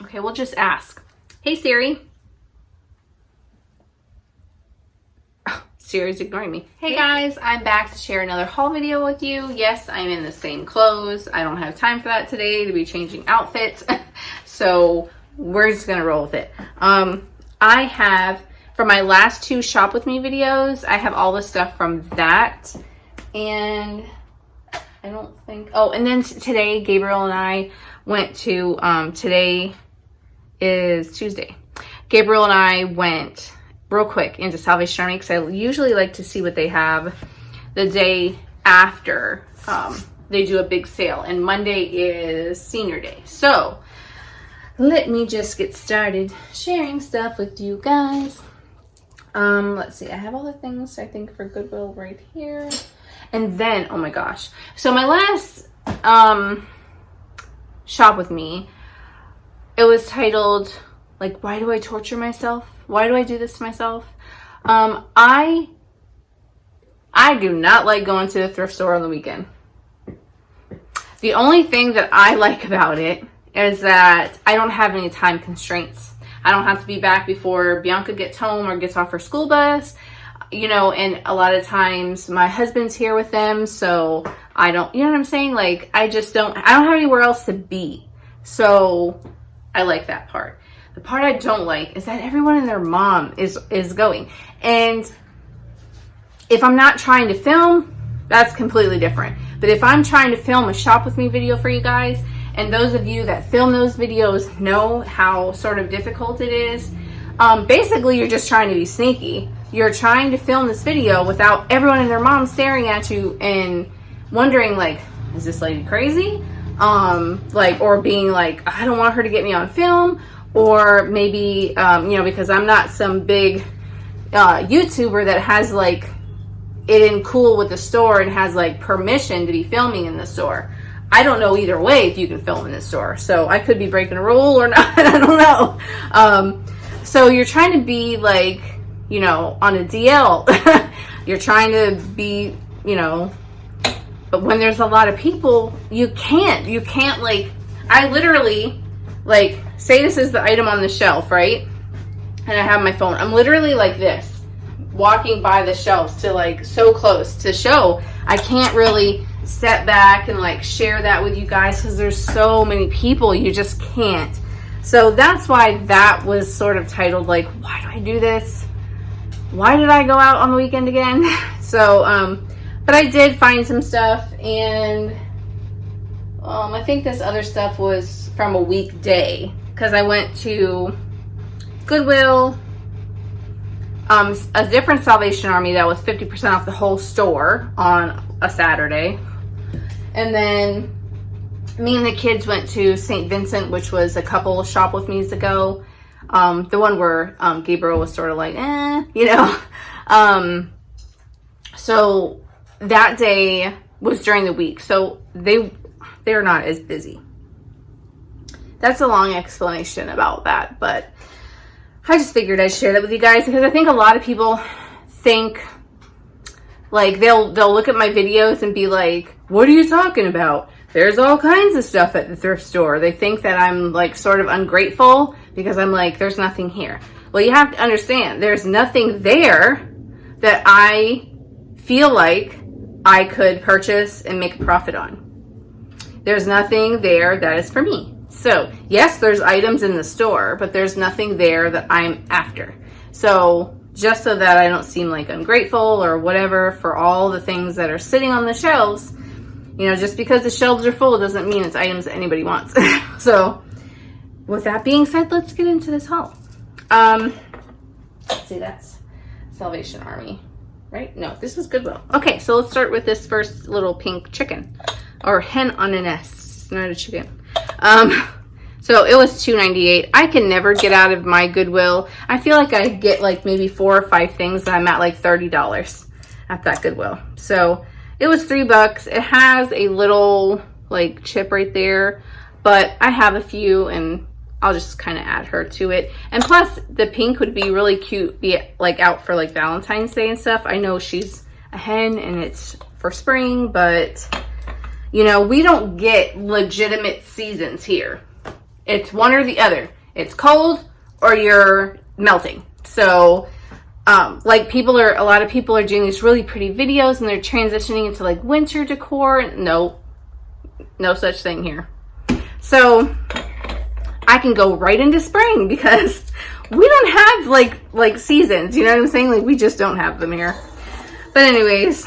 Okay, we'll just ask. Hey, Siri. Oh, Siri's ignoring me. Hey guys, I'm back to share another haul video with you. Yes, I'm in the same clothes. I don't have time for that today to be changing outfits. So we're just gonna roll with it. I have, for my last 2 shop with me videos, I have all the stuff from that. And I don't think, oh, and then today Gabriel and I went to, today is Tuesday. Gabriel and I went real quick into Salvation Army because I usually like to see what they have the day after they do a big sale, and Monday is senior day. So let me just get started sharing stuff with you guys. Let's see, I have all the things I think for Goodwill right here. And then, oh my gosh, so my last shop with me, it was titled, like, why do I torture myself? Why do I do this to myself? I do not like going to the thrift store on the weekend. The only thing that I like about it is that I don't have any time constraints. I don't have to be back before Bianca gets home or gets off her school bus, you know, and a lot of times my husband's here with them, so I don't, you know what I'm saying? Like, I don't have anywhere else to be. So I like that part. The part I don't like is that everyone and their mom is going. And if I'm not trying to film, that's completely different. But if I'm trying to film a shop with me video for you guys, and those of you that film those videos know how sort of difficult it is, basically you're just trying to be sneaky. You're trying to film this video without everyone and their mom staring at you and wondering, like, is this lady crazy? Like, or being like, I don't want her to get me on film. Or maybe, you know, because I'm not some big YouTuber that has like it in cool with the store and has like permission to be filming in the store. I don't know either way if you can film in the store. So I could be breaking a rule or not. I don't know. So you're trying to be like, you know, on a DL. You're trying to be, you know, but when there's a lot of people, you can't like, I literally, like, say this is the item on the shelf, right? And I have my phone. I'm literally like this, walking by the shelves to like so close to show. I can't really step back and like share that with you guys because there's so many people, you just can't. So that's why that was sort of titled like, why do I do this? Why did I go out on the weekend again? So, but I did find some stuff, and I think this other stuff was from a weekday because I went to Goodwill, a different Salvation Army that was 50% off the whole store on a Saturday. And then me and the kids went to St. Vincent, which was a couple shop with me's ago. The one where Gabriel was sort of like, you know. So that day was during the week. So they're not as busy. That's a long explanation about that, but I just figured I'd share that with you guys because I think a lot of people think, like, they'll look at my videos and be like, what are you talking about? There's all kinds of stuff at the thrift store. They think that I'm like sort of ungrateful because I'm like, there's nothing here. Well, you have to understand, there's nothing there that I feel like I could purchase and make a profit on. There's nothing there that is for me. So yes, there's items in the store, but there's nothing there that I'm after. So just so that I don't seem like ungrateful or whatever for all the things that are sitting on the shelves, you know, just because the shelves are full doesn't mean it's items that anybody wants. So with that being said, let's get into this haul. Let's see, that's Salvation Army, right? No, this is Goodwill. Okay, so let's start with this first little pink chicken, or hen on a nest. It's not a chicken. So it was $2.98. I can never get out of my Goodwill. I feel like I get like maybe 4 or 5 things that I'm at like $30 at that Goodwill. So it was $3. It has a little like chip right there, but I have a few and I'll just kind of add her to it. And plus the pink would be really cute, be like out for like Valentine's Day and stuff. I know she's a hen and it's for spring, but you know, we don't get legitimate seasons here It's one or the other. It's cold or you're melting. So, like a lot of people are doing these really pretty videos and they're transitioning into like winter decor. No such thing here. So I can go right into spring because we don't have like seasons, you know what I'm saying? Like we just don't have them here. But anyways,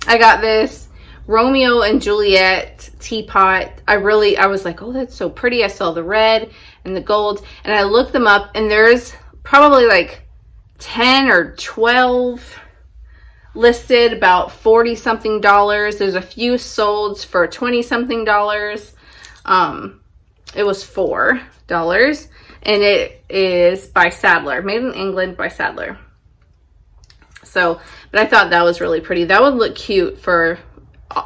I got this Romeo and Juliet teapot. I was like, oh, that's so pretty. I saw the red and the gold, and I looked them up, and there's probably like 10 or 12 listed, about $40 something. There's a few sold for $20 something. It was $4, and it is by Sadler, made in England by Sadler. So, but I thought that was really pretty. That would look cute for,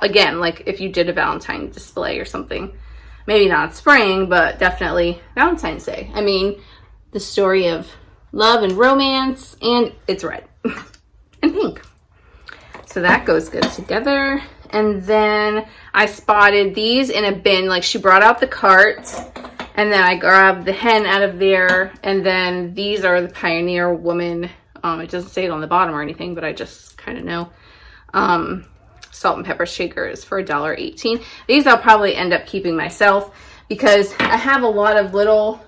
again, like if you did a Valentine's display or something. Maybe not spring, but definitely Valentine's Day. I mean, the story of love and romance, and it's red and pink. So that goes good together. And then I spotted these in a bin. Like she brought out the cart, and then I grabbed the hen out of there. And then these are the Pioneer Woman. It doesn't say it on the bottom or anything, but I just kind of know. Salt and pepper shakers for $1.18. These I'll probably end up keeping myself because I have a lot of little,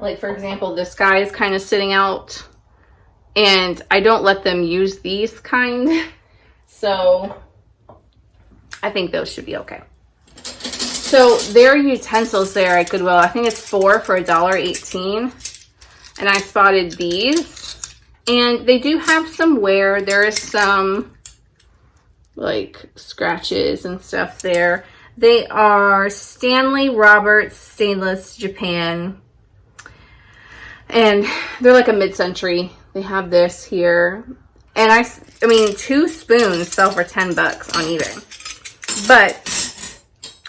like for example, this guy is kind of sitting out, and I don't let them use these kind. So I think those should be okay. So there are utensils there at Goodwill. I think it's 4 for $1.18. And I spotted these. And they do have some wear. There is some like scratches and stuff there. They are Stanley Roberts Stainless Japan. And they're like a mid-century. They have this here. And I mean, 2 spoons sell for $10 on eBay. But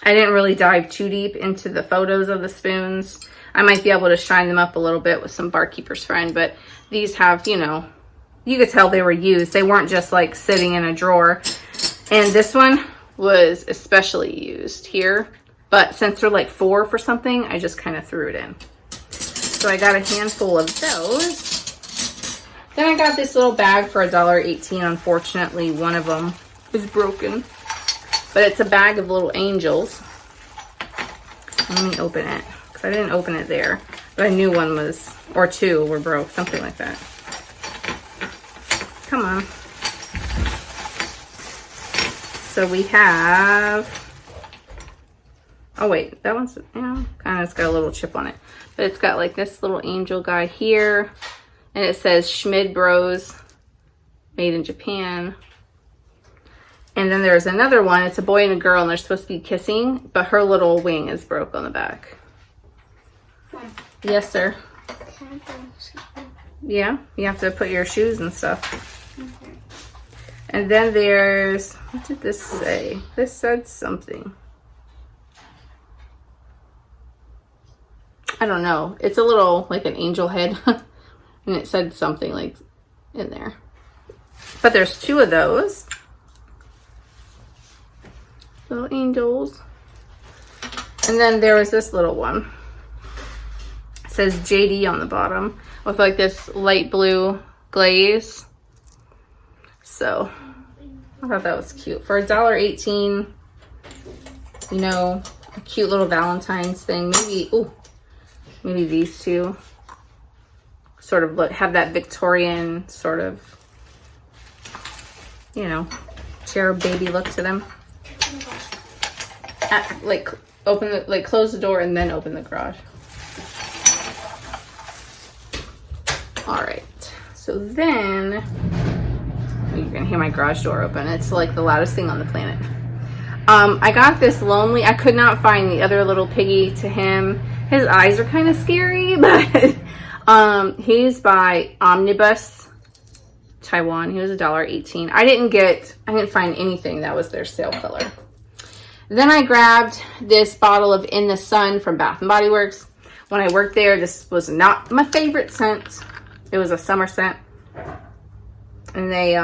I didn't really dive too deep into the photos of the spoons. I might be able to shine them up a little bit with some Barkeeper's Friend, but these have, you know, you could tell they were used. They weren't just like sitting in a drawer. And this one was especially used here, but since they're like 4 for something, I just kind of threw it in. So I got a handful of those. Then I got this little bag for $1.18. Unfortunately, one of them is broken, but it's a bag of little angels. Let me open it, because I didn't open it there, but I knew one was, or 2 were broke, something like that. Come on. So we have, oh wait, that one's, yeah, kind of got a little chip on it. But it's got like this little angel guy here. And it says Schmid Bros, made in Japan. And then there's another one. It's a boy and a girl, and they're supposed to be kissing, but her little wing is broke on the back. Mom. Yes, sir. Can I go something? Yeah, you have to put your shoes and stuff. Okay. And then there's, what did this say? This said something. I don't know. It's a little, like an angel head. And it said something like in there. But there's 2 of those. Little angels. And then there was this little one. It says JD on the bottom with like this light blue glaze. So I thought that was cute. For $1.18, you know, a cute little Valentine's thing. Maybe, ooh, maybe these 2 sort of look, have that Victorian sort of, you know, cherub baby look to them. Like open the, like close the door and then open the garage. All right, so then you're gonna hear my garage door open. It's like the loudest thing on the planet. I got this lonely, I could not find the other little piggy to him. His eyes are kind of scary, but he's by Omnibus Taiwan. He was $1.18. I didn't find anything that was their sale color. Then I grabbed this bottle of In the Sun from Bath and Body Works. When I worked there, this was not my favorite scent. It was a summer scent. And they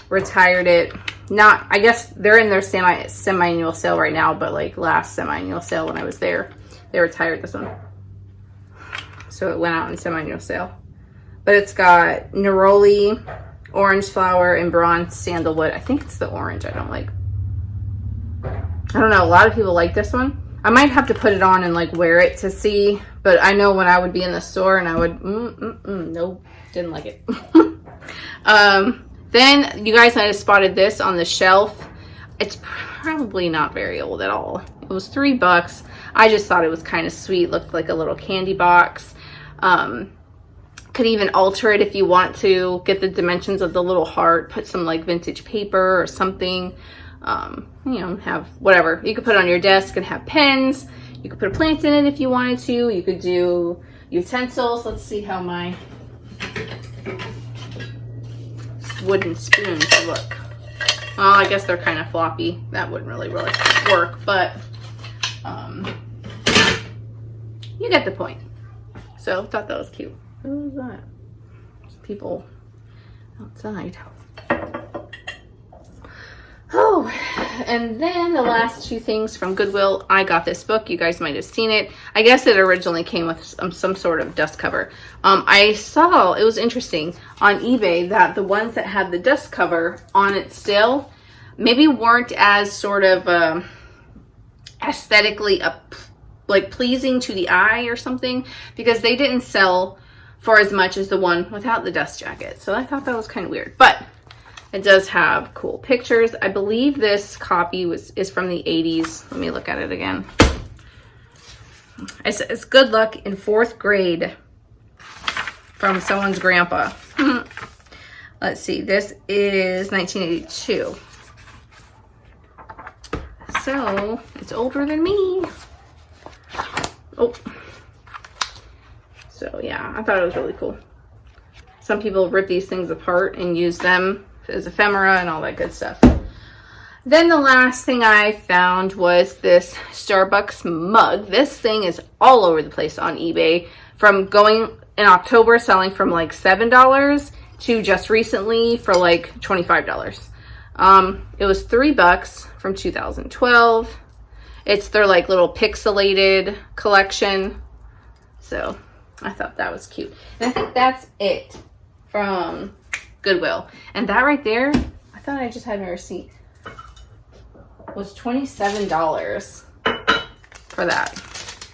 retired it. Not, I guess they're in their semi-annual sale right now, but like last semi-annual sale when I was there, They retired this one. So it went out in semi-new sale. But it's got neroli, orange flower, and bronze sandalwood. I think it's the orange I don't like. I don't know. A lot of people like this one. I might have to put it on and like wear it to see. But I know when I would be in the store and I would, nope, didn't like it. Then you guys might have spotted this on the shelf. It's probably not very old at all. It was $3. I just thought it was kind of sweet. Looked like a little candy box. Could even alter it if you want to. Get the dimensions of the little heart. Put some like vintage paper or something. You know, have whatever. You could put it on your desk and have pens. You could put a plant in it if you wanted to. You could do utensils. Let's see how my wooden spoons look. Well, I guess they're kind of floppy. That wouldn't really work, but you get the point. So thought that was cute. What was that? Some people outside. Oh, and then the last two things from Goodwill. I got this book. You guys might have seen it. I guess it originally came with some sort of dust cover. I saw, it was interesting, on eBay that the ones that had the dust cover on it still maybe weren't as sort of aesthetically like pleasing to the eye or something, because they didn't sell for as much as the one without the dust jacket. So I thought that was kind of weird, but it does have cool pictures. I believe this copy is from the 80s. Let me look at it again. It's Good Luck in 4th grade from someone's grandpa. Let's see. This is 1982. So it's older than me. Oh. So yeah, I thought it was really cool. Some people rip these things apart and use them as ephemera and all that good stuff. Then the last thing I found was this Starbucks mug. This thing is all over the place on eBay, from going in October selling from like $7 to just recently for like $25. It was $3 from 2012. It's their like little pixelated collection. So I thought that was cute. And I think that's it from Goodwill. And that right there, I thought I just had my receipt, was $27 for that.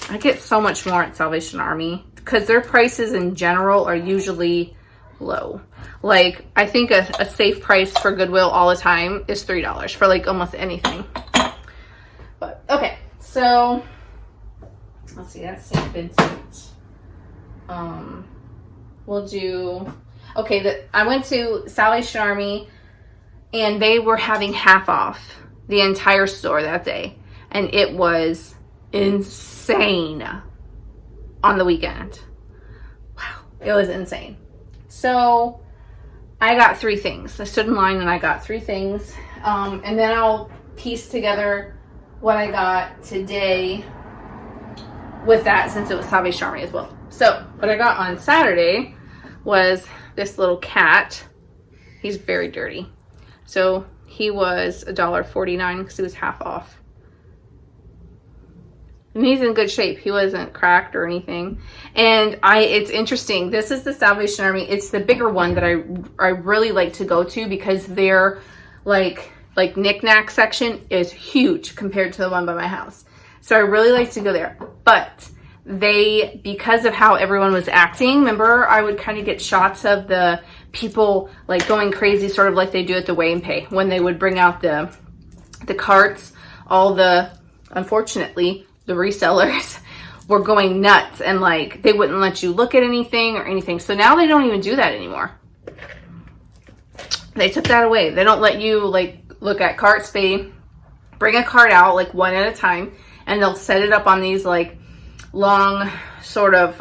I get so much more at Salvation Army because their prices in general are usually low. Like, I think a safe price for Goodwill all the time is $3 for like almost anything. But okay, so let's see, that's St. Vincent. We'll do, okay, I went to Salvation Army and they were having half off the entire store that day. And it was insane on the weekend. Wow, it was insane. So I got 3 things. I stood in line and I got 3 things. And then I'll piece together what I got today with that, since it was Salvation Army as well. So what I got on Saturday was this little cat. He's very dirty. So he was $1.49 because he was half off. And he's in good shape. He wasn't cracked or anything. And it's interesting. This is the Salvation Army. It's the bigger one that I really like to go to, because their like knick-knack section is huge compared to the one by my house. So I really like to go there. But they, because of how everyone was acting, remember I would kind of get shots of the people like going crazy, sort of like they do at the Weigh and Pay when they would bring out the carts. Unfortunately, the resellers were going nuts, and like they wouldn't let you look at anything or anything. So now they don't even do that anymore. They took that away. They don't let you like look at carts. They bring a cart out like one at a time, and they'll set it up on these like long sort of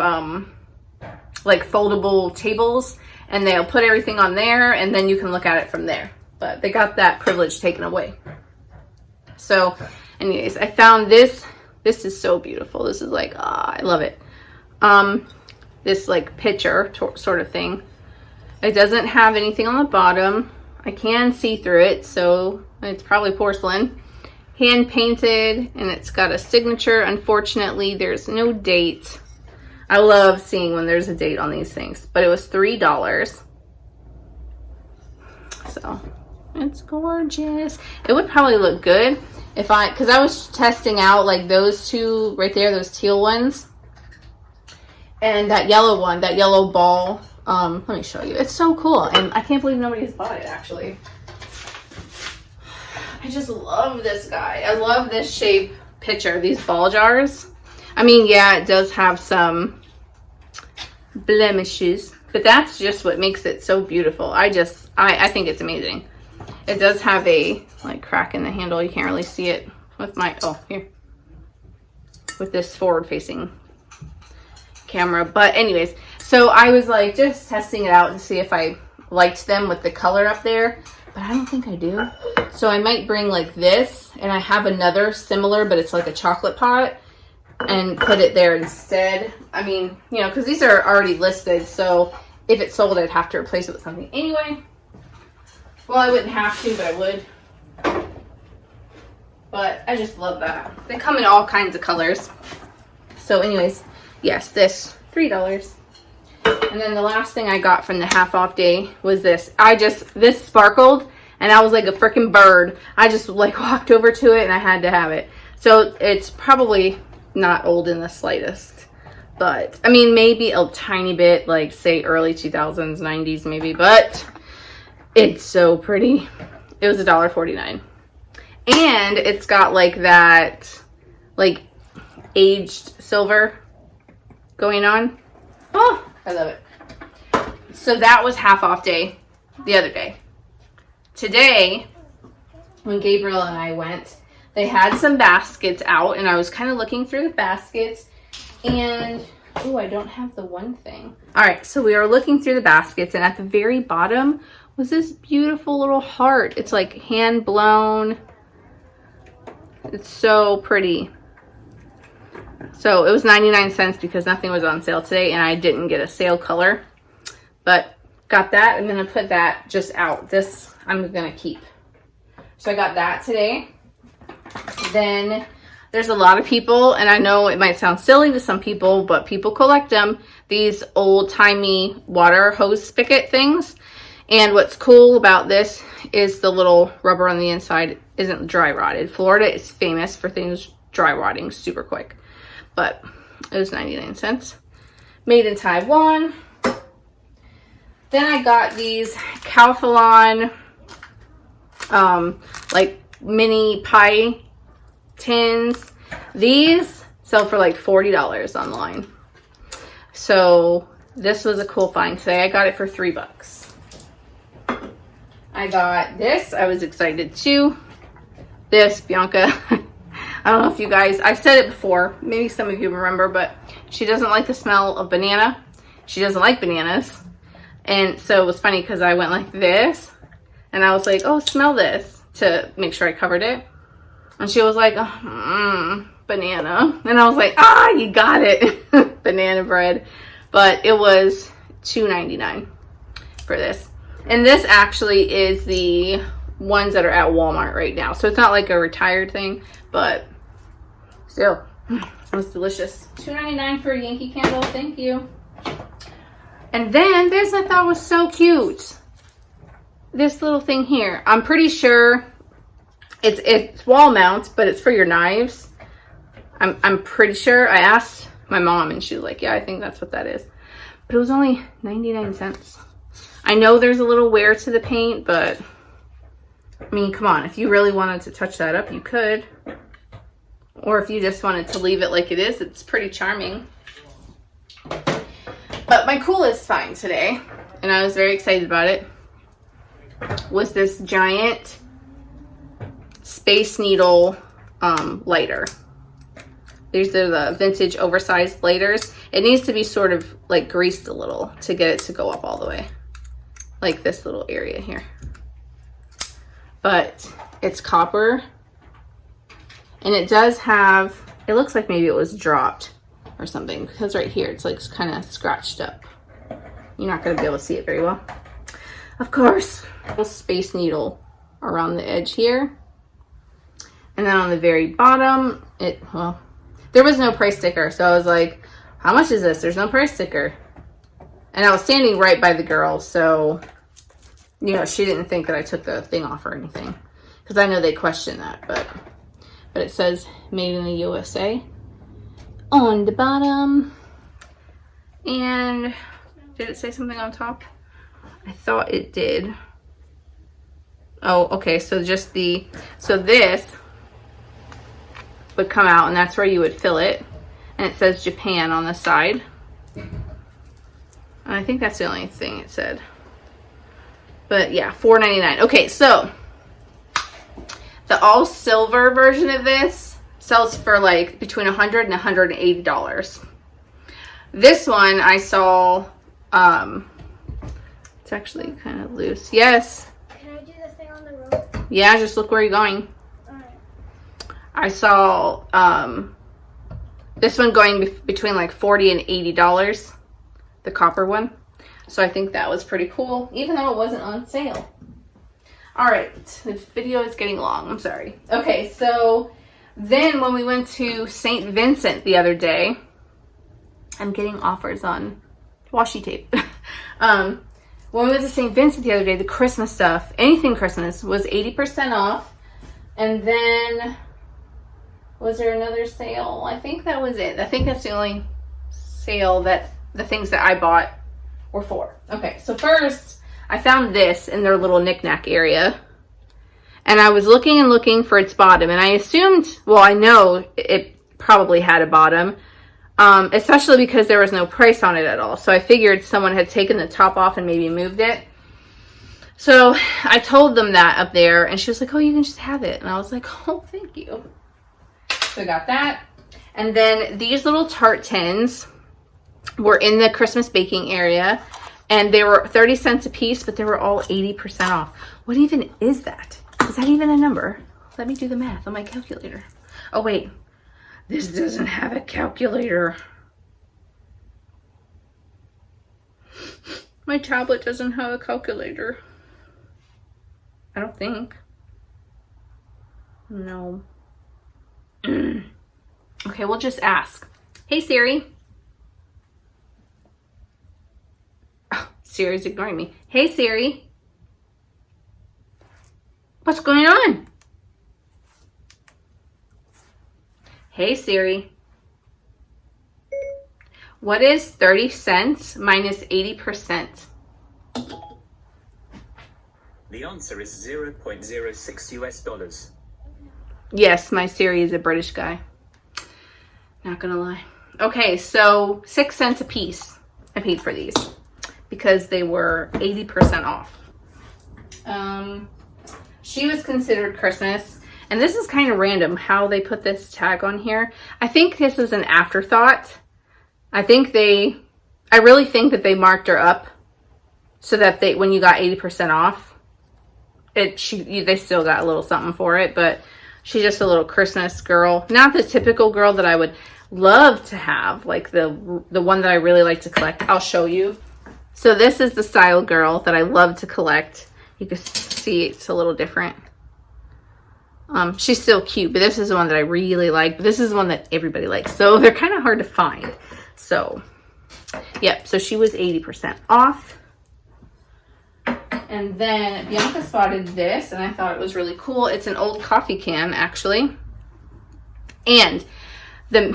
like foldable tables, and they'll put everything on there, and then you can look at it from there. But they got that privilege taken away. So anyways, I found this. This is so beautiful. This is like, I love it. This like pitcher sort of thing. It doesn't have anything on the bottom. I can see through it, so it's probably porcelain. hand painted, and it's got a signature. Unfortunately, there's no date. I love seeing when there's a date on these things, but it was $3. So it's gorgeous. It would probably look good if because I was testing out like those two right there, those teal ones, and that yellow one, that yellow ball. Let me show you. It's so cool, and I can't believe nobody's bought it actually. I just love this guy. I love this shape pitcher, these ball jars. I mean, yeah, it does have some blemishes, but that's just what makes it so beautiful. I think it's amazing. It does have a like crack in the handle. You can't really see it with my, oh, here. With this forward facing camera. But anyways, so I was like just testing it out to see if I liked them with the color up there, but I don't think I do. So I might bring like this, and I have another similar, but it's like a chocolate pot, and put it there instead. I mean, you know, because these are already listed, so if it sold, I'd have to replace it with something anyway. Well, I wouldn't have to, but I would. But I just love that. They come in all kinds of colors. So anyways, yes, this, $3. And then the last thing I got from the half off day was this. This sparkled, and I was like a freaking bird. I just like walked over to it, and I had to have it. So it's probably not old in the slightest. But, I mean, maybe a tiny bit, like, say, early 2000s, 90s maybe. But it's so pretty. It was $1.49. And it's got, like, that, like, aged silver going on. Oh, I love it. So that was half off day the other day. Today, when Gabriel and I went, they had some baskets out, and I was kind of looking through the baskets, and oh, I don't have the one thing. All right, so we were looking through the baskets, and at the very bottom was this beautiful little heart. It's like hand blown. It's so pretty. So it was 99 cents because nothing was on sale today, and I didn't get a sale color, but got that. I'm gonna put that just out. This I'm gonna keep. So I got that today. Then there's a lot of people, and I know it might sound silly to some people, but people collect them, these old-timey water hose spigot things. And what's cool about this is the little rubber on the inside isn't dry rotted. Florida is famous for things dry rotting super quick, but it was 99 cents. Made in Taiwan. Then I got these Calphalon like mini pie tins. These sell for like $40 online. So this was a cool find today. I got it for $3. I got this. I was excited too. This, Bianca. I don't know if you guys, I've said it before. Maybe some of you remember, but she doesn't like the smell of banana. She doesn't like bananas. And so it was funny because I went like this, and I was like, oh, smell this, to make sure I covered it. And she was like, oh, banana. And I was like, ah, you got it. Banana bread. But it was $2.99 for this. And this actually is the ones that are at Walmart right now. So it's not like a retired thing, but still, it was delicious. $2.99 for a Yankee Candle. Thank you. And then this I thought was so cute. This little thing here. I'm pretty sure it's wall mount, but it's for your knives. I'm pretty sure. I asked my mom, and she was like, yeah, I think that's what that is. But it was only 99 cents. I know there's a little wear to the paint, but I mean, come on. If you really wanted to touch that up, you could. Or if you just wanted to leave it like it is, it's pretty charming. But my coolest find today, and I was very excited about it, was this giant Space Needle lighter. These are the vintage oversized lighters. It needs to be sort of like greased a little to get it to go up all the way. Like this little area here. But it's copper. And it does have, it looks like maybe it was dropped or something, because right here it's like kind of scratched up. You're not going to be able to see it very well. Of course, a Space Needle around the edge here. And then on the very bottom, well, there was no price sticker. So I was like, how much is this? There's no price sticker. And I was standing right by the girl. So, you know, she didn't think that I took the thing off or anything. Because I know they question that. But it says made in the USA on the bottom. And did it say something on top? I thought it did. Oh, okay. So just so this would come out, and that's where you would fill it. And it says Japan on the side. And I think that's the only thing it said. But yeah, $4.99. Okay, so the all silver version of this sells for like between $100 and $180. This one I saw, it's actually kind of loose. Yes. Can I do the thing on the rope? Yeah, just look where you're going. Alright. I saw this one going between like $40 and $80, the copper one. So I think that was pretty cool, even though it wasn't on sale. All right, the video is getting long. I'm sorry. Okay, so then when we went to St. Vincent the other day, I'm getting offers on washi tape. When we went to St. Vincent the other day, the Christmas stuff, anything Christmas, was 80% off. And then, was there another sale? I think that was it. I think that's the only sale that the things that I bought were for. Okay, so first, I found this in their little knickknack area. And I was looking and looking for its bottom. And I assumed, well, I know it probably had a bottom. Especially because there was no price on it at all. So I figured someone had taken the top off and maybe moved it. So I told them that up there, and she was like, oh, you can just have it. And I was like, oh, thank you. So I got that. And then these little tart tins were in the Christmas baking area, and they were 30 cents a piece, but they were all 80% off. What even is that? Is that even a number? Let me do the math on my calculator. Oh, wait. This doesn't have a calculator. My tablet doesn't have a calculator. I don't think. No. Okay, we'll just ask. Hey, Siri. Oh, Siri's ignoring me. Hey, Siri. What's going on? Hey, Siri. What is 30 cents minus 80%? The answer is $0.06 US. Yes, my Siri is a British guy. Not gonna lie. Okay, so 6 cents a piece I paid for these because they were 80% off. She was considered Christmas. And this is kind of random how they put this tag on here. I think this is an afterthought. I really think that they marked her up so that when you got 80% off, they still got a little something for it, but she's just a little Christmas girl. Not the typical girl that I would love to have, like the one that I really like to collect. I'll show you. So this is the style girl that I love to collect. You can see it's a little different. She's still cute, but this is the one that I really like. But this is the one that everybody likes. So they're kind of hard to find. So, yep. So she was 80% off. And then Bianca spotted this, and I thought it was really cool. It's an old coffee can, actually. And the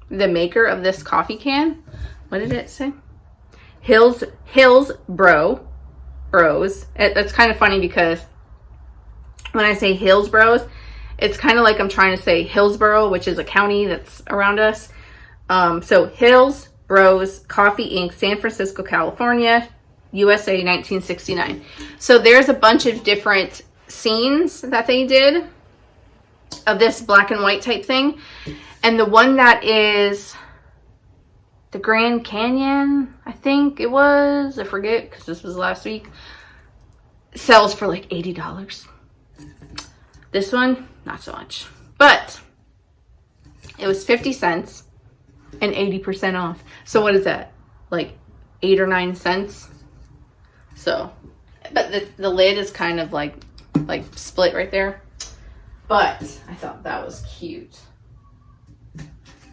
maker of this coffee can, what did it say? Hills Bros. That's kind of funny because when I say Hillsborough, it's kind of like I'm trying to say Hillsborough, which is a county that's around us. So Hills Bros Coffee Inc., San Francisco, California, USA, 1969. So there's a bunch of different scenes that they did of this black and white type thing. And the one that is the Grand Canyon, I think it was, I forget because this was last week, sells for like $80. This one, not so much. But it was 50 cents and 80% off. So what is that? Like 8 or 9 cents? So, but the lid is kind of like split right there. but I thought that was cute.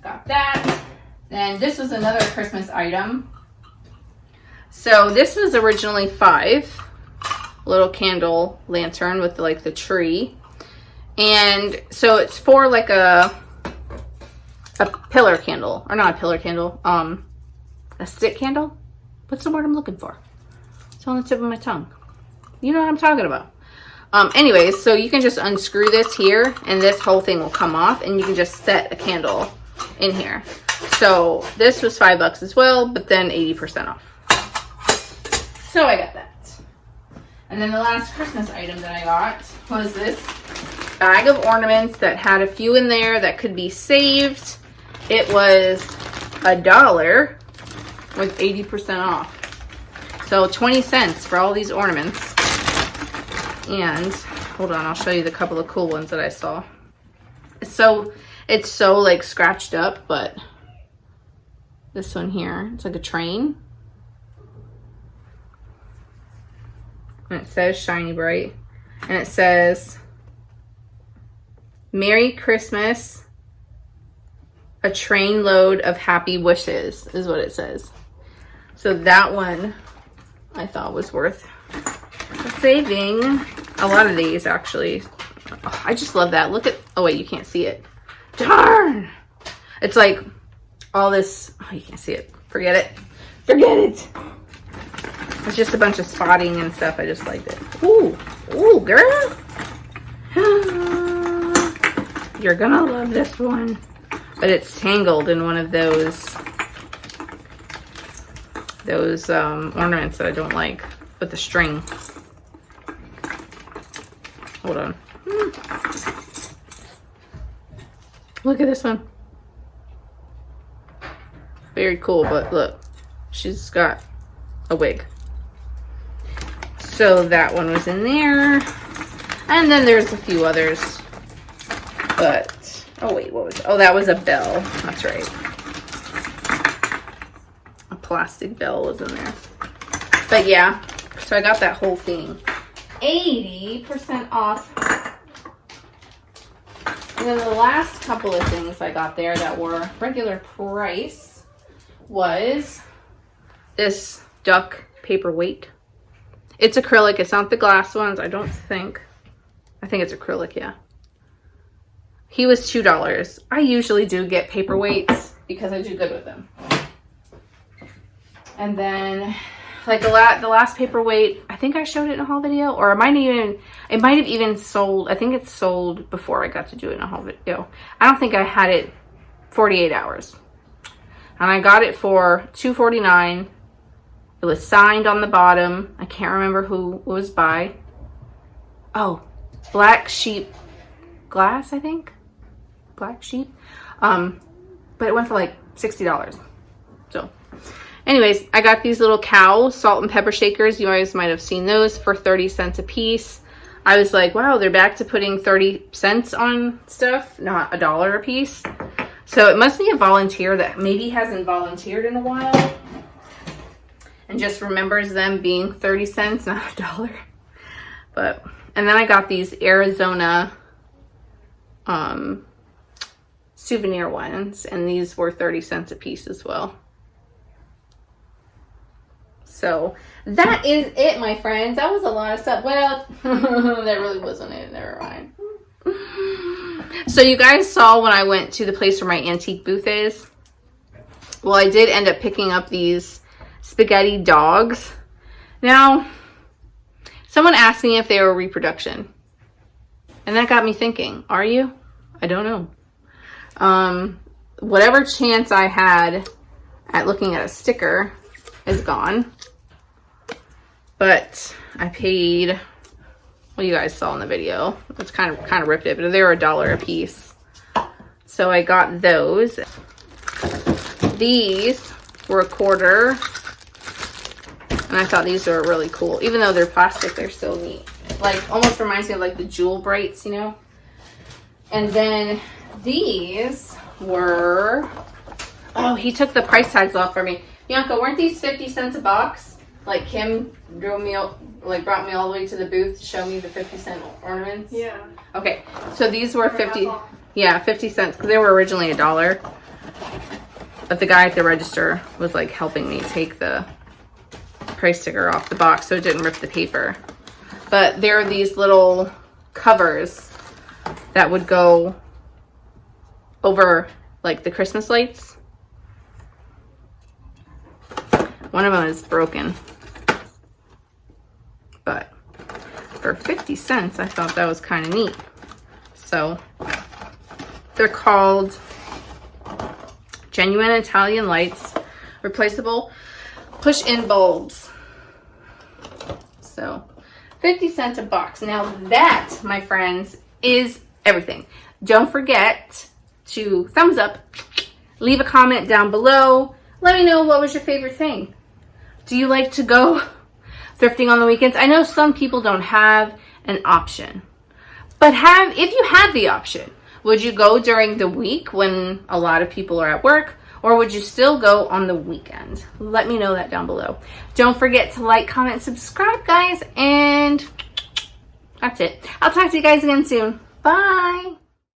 Got that. Then this was another Christmas item. So this was originally $5. Little candle lantern with like the tree. And so it's for like a pillar candle, or not a pillar candle, a stick candle. What's the word I'm looking for? It's on the tip of my tongue. You know what I'm talking about. Anyways, so you can just unscrew this here and this whole thing will come off and you can just set a candle in here. So this was $5 as well, but then 80% off. So I got that. And then the last Christmas item that I got was this bag of ornaments that had a few in there that could be saved. It was $1 with 80% off. So 20 cents for all these ornaments. And hold on, I'll show you the couple of cool ones that I saw. So it's so like scratched up, but this one here, it's like a train. And it says Shiny Bright. And it says, Merry Christmas, a train load of happy wishes, is what it says. So that one I thought was worth saving. A lot of these, actually. Oh, I just love that. Look at, oh wait, you can't see it. Darn! It's like all this, oh, you can't see it. Forget it. Forget it! It's just a bunch of spotting and stuff. I just liked it. Ooh, ooh, girl. You're gonna love this one. But it's tangled in one of those ornaments that I don't like with the string. Hold on. Look at this one. Very cool, but look, she's got a wig. So that one was in there. And then there's a few others. But, oh wait, what was it? Oh, that was a bell. That's right. A plastic bell was in there. But yeah, so I got that whole thing. 80% off. And then the last couple of things I got there that were regular price was this duck paperweight. It's acrylic. It's not the glass ones, I don't think. I think it's acrylic, yeah. He was $2. I usually do get paperweights because I do good with them. And then, like the last paperweight, I think I showed it in a haul video, or it might have even sold. I think it's sold before I got to do it in a haul video. I don't think I had it 48 hours. And I got it for $2.49. It was signed on the bottom. I can't remember who it was by. Oh, Black Sheep Glass, I think. Black Sheep. But it went for like $60. So, anyways, I got these little cow salt and pepper shakers. You guys might have seen those for 30 cents a piece. I was like, wow, they're back to putting 30 cents on stuff, not $1 a piece. So it must be a volunteer that maybe hasn't volunteered in a while and just remembers them being 30 cents, not $1. But, and then I got these Arizona souvenir ones, and these were 30 cents a piece as well. So that is it, my friends. That was a lot of stuff. Well, that really wasn't it. Never mind. So you guys saw when I went to the place where my antique booth is. Well, I did end up picking up these spaghetti dogs. Now, someone asked me if they were reproduction. And that got me thinking, are you? I don't know. Whatever chance I had at looking at a sticker is gone. But I paid, well, you guys saw in the video. It's kind of ripped it, but they were $1 a piece. So I got those. These were $1.25. And I thought these were really cool. Even though they're plastic, they're still neat. Like, almost reminds me of like the jewel brights, you know? And then these were, oh, he took the price tags off for me. Bianca, weren't these 50 cents a box? Like Kim drove me, brought me all the way to the booth to show me the 50-cent ornaments? Yeah. Okay, so these were 50, yeah, 50 cents because they were originally $1. But the guy at the register was like helping me take the price sticker off the box so it didn't rip the paper. But there are these little covers that would go over like the Christmas lights. One of them is broken. But for 50 cents, I thought that was kind of neat. So they're called Genuine Italian Lights, replaceable push-in bulbs. So 50 cents a box. Now that, my friends, is everything. Don't forget to thumbs up, leave a comment down below. Let me know what was your favorite thing. Do you like to go thrifting on the weekends? I know some people don't have an option, but if you had the option, would you go during the week when a lot of people are at work, or would you still go on the weekend? Let me know that down below. Don't forget to like, comment, subscribe, guys, and that's it. I'll talk to you guys again soon. Bye.